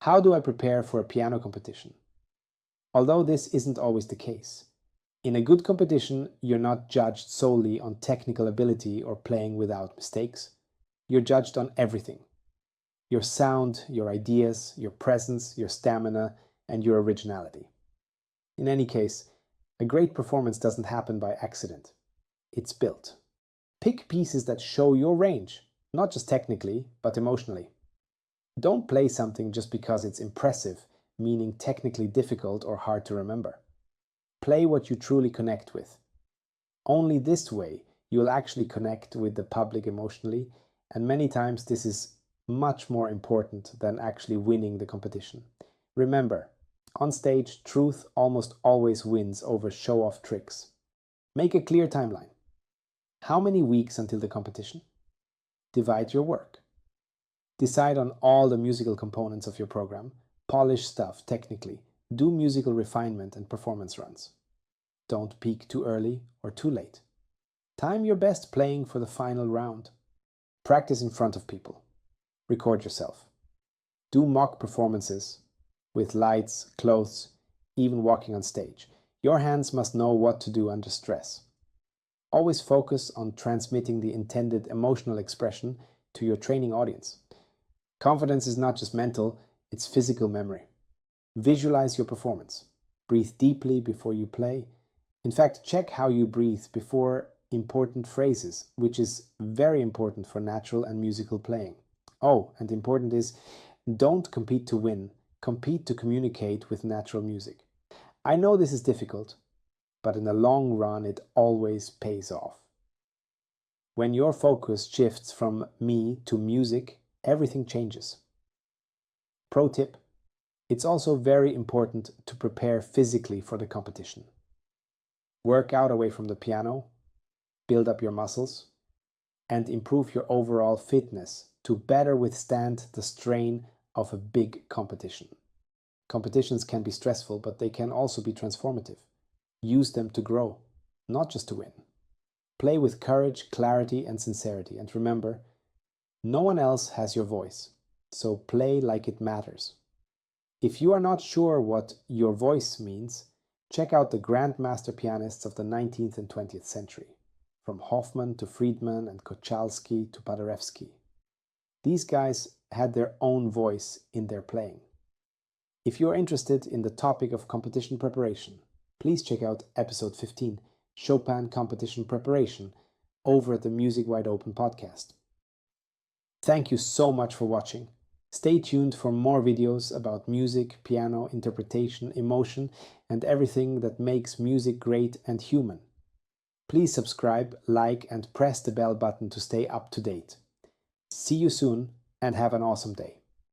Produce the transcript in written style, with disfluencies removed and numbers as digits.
How do I prepare for a piano competition? Although this isn't always the case. In a good competition, you're not judged solely on technical ability or playing without mistakes. You're judged on everything. Your sound, your ideas, your presence, your stamina, and your originality. In any case, a great performance doesn't happen by accident. It's built. Pick pieces that show your range, not just technically, but emotionally. Don't play something just because it's impressive, meaning technically difficult or hard to remember. Play what you truly connect with. Only this way you'll actually connect with the public emotionally, and many times this is much more important than actually winning the competition. Remember, on stage, truth almost always wins over show-off tricks. Make a clear timeline. How many weeks until the competition? Divide your work. Decide on all the musical components of your program. Polish stuff technically. Do musical refinement and performance runs. Don't peak too early or too late. Time your best playing for the final round. Practice in front of people. Record yourself. Do mock performances with lights, clothes, even walking on stage. Your hands must know what to do under stress. Always focus on transmitting the intended emotional expression to your training audience. Confidence is not just mental, it's physical memory. Visualize your performance. Breathe deeply before you play. In fact, check how you breathe before important phrases, which is very important for natural and musical playing. Oh, and important is, don't compete to win, compete to communicate with natural music. I know this is difficult, but in the long run it always pays off. When your focus shifts from me to music, everything changes. Pro tip: it's also very important to prepare physically for the competition. Work out away from the piano, build up your muscles, and improve your overall fitness to better withstand the strain of a big competition. Competitions can be stressful, but they can also be transformative. Use them to grow, not just to win. Play with courage, clarity, and sincerity. And remember, no one else has your voice, so play like it matters. If you are not sure what your voice means, check out the grandmaster pianists of the 19th and 20th century, from Hofmann to Friedman and Kochalski to Paderewski. These guys had their own voice in their playing. If you are interested in the topic of competition preparation, please check out episode 15, Chopin Competition Preparation, over at the Music Wide Open podcast. Thank you so much for watching. Stay tuned for more videos about music, piano, interpretation, emotion, and everything that makes music great and human. Please subscribe, like, and press the bell button to stay up to date. See you soon and have an awesome day.